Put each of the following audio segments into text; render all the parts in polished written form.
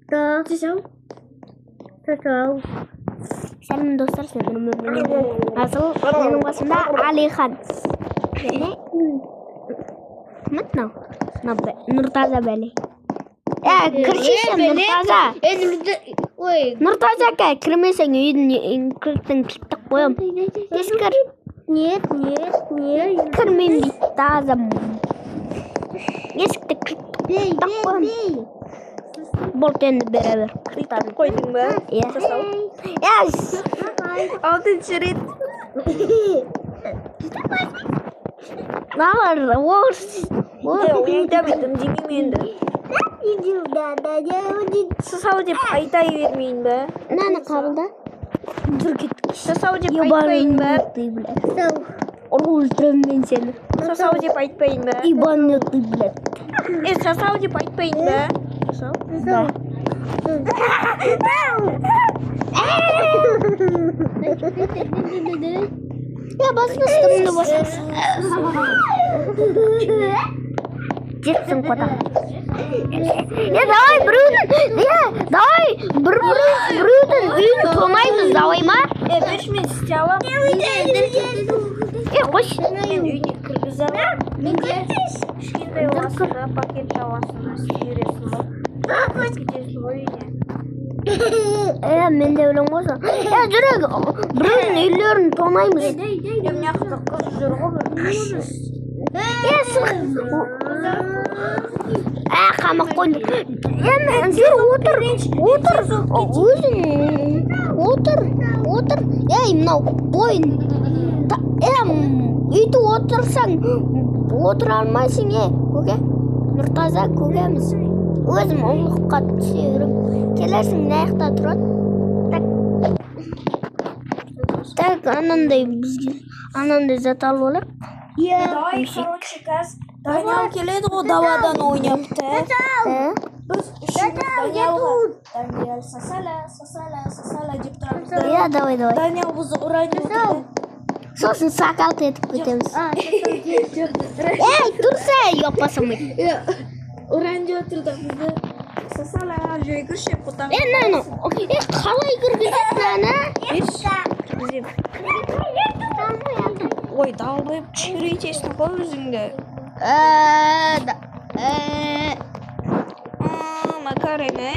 Salam dostlar, asıl benim başımda Alihan. Mana? Nurtaza Bali. Kırşişim Nurtaza. Nurtaza kayak kırmızı yüzün kırıktın kırıktık boyum. Eskir. Нет. Kırmızı tazam. Eskir kırıktık boyum. Bolten beraber. Kırıktık koydun mu? Yes. Altın şerit. Ne var? Oyunda bittim cimiyim de. Sadece payda vermeyin be. Ne kaldı? Dur git. Sadece paytmayın be. Öldürürüm ben seni. Sadece paytmayın be. İban yoktu bile. Sadece paytmayın be. Ya basmıştım da basmıştım. Jetsin kota. Ya давай Bruden. Ya давай Bruden. Үйін тонаймыз давай ма? 5 min istiyorum. Koş. Ben үйіне кіргіземін. Кішкентай оғасында пакет жауасына сүйресің ба? Кетесің ғой үйіне. Мен de öyle olmasa. Ya жүрек. Bruden үйлерін тонаймыз. Мына жақта қыз жүр ғой бір. Ya sık. Қамақ қойдым. Жүр отыр. Өзің отыр. Ей мынау бойын. Үйді отырсаң отыра алмайсың көке. Нұртаза көкеміз. Өзім ұлыққа түсерім. Келерсің мына жақта тұрады. Так анандай бізге анандай зат алып алайық. Давай, короче, каз. Даниял келеді ғой давадан ойнапты. Біз үшін Даниял сасала деп тұрамыз. Ya давай. Даниял бізді ұрайын отырды. Сосын сакалт етіп кетеміз. Ей, тұрса, yapasam. Ұрайын деп отырды бізді. Сасала жүгірші бұтақ. Қалай кіргізеді ана? Ой, далбайып жүретесің ғой өзіңді. Макарена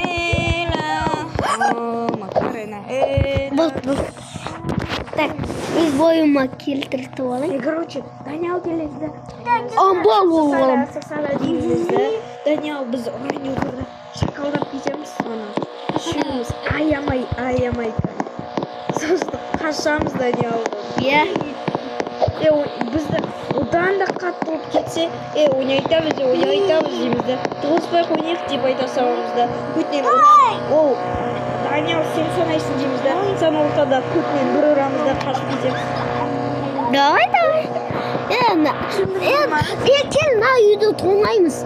Бұл. Так, өз бойыма келтіртіп алайын. Короче, Даниял келеді. Бол. Сасала деймізді. Даниял біз ұрайын отырды. Шақалдап кетеміз оны. Үшеуміз аямай. Сосын қашамыз Даниялды. Иә. Бізді одан да қатты болып кетсе, ойнайтамыз дейміз де. Тоғызбай ойнайық деп айта саламыз да. Көтінен ол Даниял сен санайсың дейміз де. Сан ортада көтінен бір ұрамыз да қашып кетеміз. Давай. Кел на үйді тонаймыз.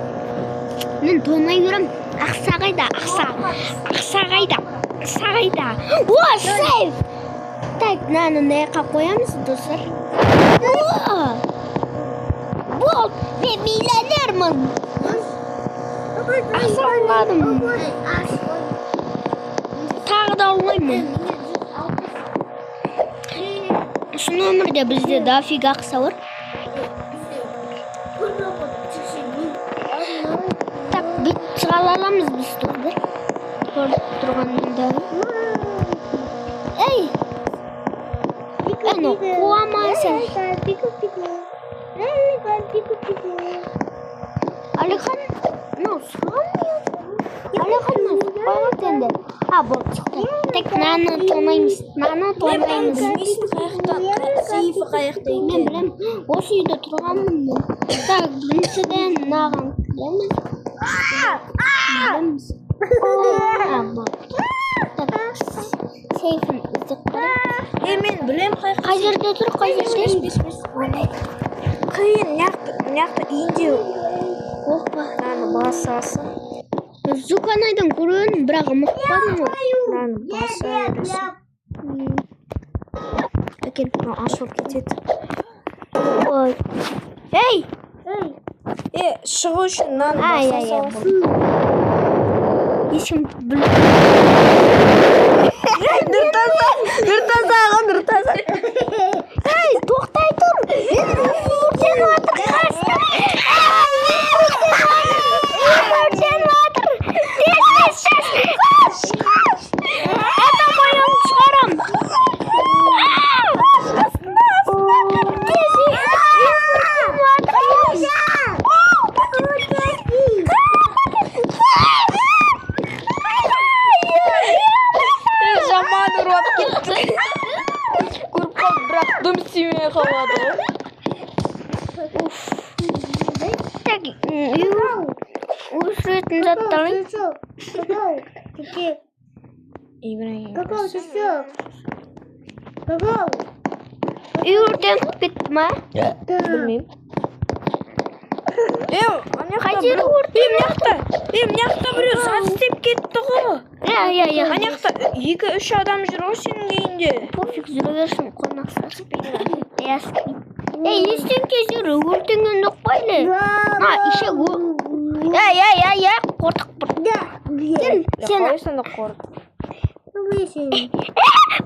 Мен тонай көрем. Ақса қайда. О, сейф! Так, мынаны мына жаққа қоямыз, достар. Бол, мен миллионермін. Ақса алмадым. Тағы да алмаймын. Осы нөмірде бізде дофига ақса бар. Так, бүйтіп шыға аламыз біз тұрды. Көріп тұрғанында. Ей! Қуамайсың. Алихан, сұрамайын. Алихан, қойғат енді. Бұл шықты. Тек наны тонаймыз. Сейфі қаяқта екен. Мен білем, осы үйде тұрғанмын мен. Так, біріншіден наған білеміз. Сейфін іздеп қарайық. Мен білем қай жерде тұр, қай жерде? Қиын, мыняқта үйінде наны басасы. Зуканайдан көрген, бірақ ұмытпадым ғой. Наны баса бересің. Әкел, ашылып кетеді. Ой. Ей! Шығу үшін наны баса саласың. ешкім білмейді. Нұртаза. Ей, тоқтай тұр. Өртеніп жатыр. Өртеніп жатыр. Тез. Адам аяғын шығарам. Жаман ұрып кетті. Көріп қалды, бірақ дым істемей қалады. Так, өсіретін заттарын. Ибрагим. Үй өртеніп кетті ма? Білмеймін. Қайтеді өртеніп? Мынаяқта біреу саз істеп кетті ғой. Иә. Мынаяқта 2-3 адам жүр ғой сенің үйінде. Пофиг, жүре берсін, қонақ саспейді. Ей, естенке жүр, өртенген жоқ байлы. На, ішек қортық бір. Сен Қалайсың да қорды.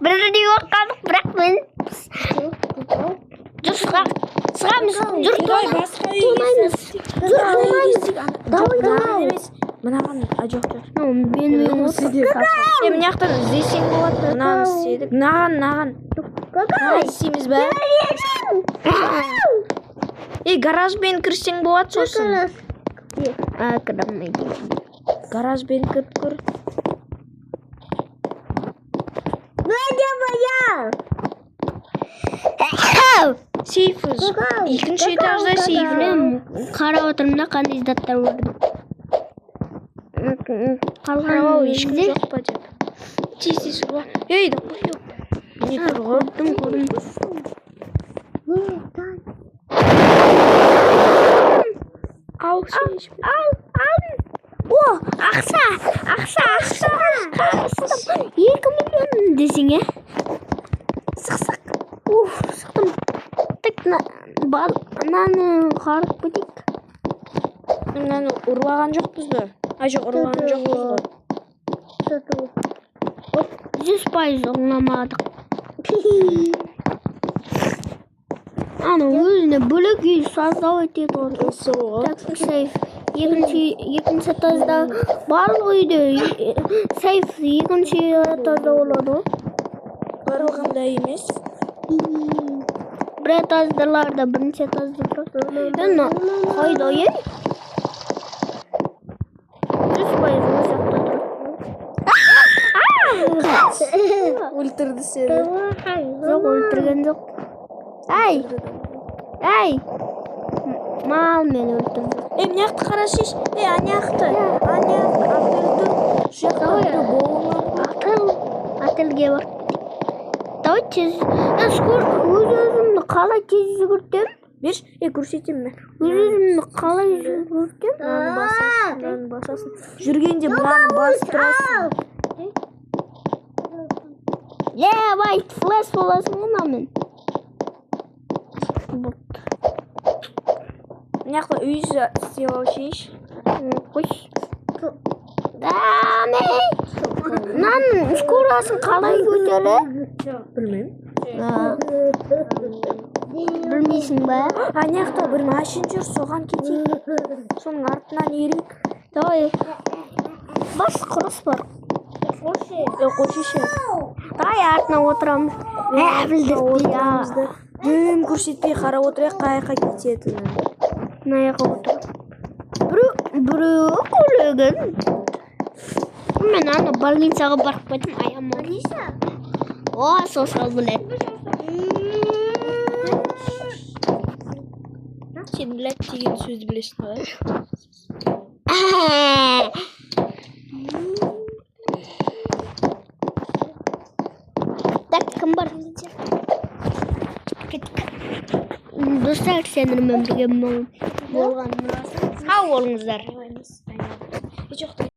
бірдей оққандық, бірақ мен жүр шығамыз. Жүр тонаймыз. Мынаған жоқ. Мен Мынаяқтан іздесең болады. Мынаны істедік. Мынаған. Істейміз бә? Гаражбен кірсең болады сосын. кірамайды. Гаражбен кіріп көр. Сейфі. Екінші этажда сейфі. Қарап отырмын да қандай заттар бар. Қарау ешкім жоқ па деп. Тез ғой. Ей, не көрдім. Ал, О, ақша. 2 миллион десең, е? Сық. Сықтым. Так, мынаны қарып кетейік. Мынаны ұрлаған жоқпыз ба? Жоқ, ұрлаған жоқпыз ғой. 100% ұрламадық. Ана өзіне бөлек үй создау етеді ғой. Так, сейф. Екінші этажда барлық үйде сейф екінші этажда болады ғой. Барлығында емес. Бір этаждаларда бірінші этажда тұрады. Қайда, е? 100% өз жақта тұрады. Өлтірді сені. Жоқ, өлтірген жоқ. Әй! Мал мені өлтірді. Мыняқты қарашеш. Анаяқты. Ательге бар. Давай тез. Сколько өз-өзімді қалай тез жүгіртем? Берш, көрсетем мен. Өз-өзімді қалай жүгіртем? Мынаны басасың. Жүргенде мынаны басып тұрасың. Бай, флеш боласың ғына мен. Мыняқта үй істеп алшеш. Қойш. Мынаның скорасын қалай көтере? Білмеймін. Білмейсің ба? Анаяқта бір машин жүр, соған кетейік. Соның артынан ерейік. Давай. Бас құрыс бар. Қошеше. Давай артына отырамыз. Білдіртпей. Дөм көрсетпей қарап отырайық қайыққа кететінін. Мынаяққа отыр. Біреу көлігін. Мен ана больницаға барып қайтым, аям бар. О, сосын білет. Сен білет деген сөзді білесің ғой. Так, кім бар? Достар, сендермен бірге болған. Сау болыңыздар.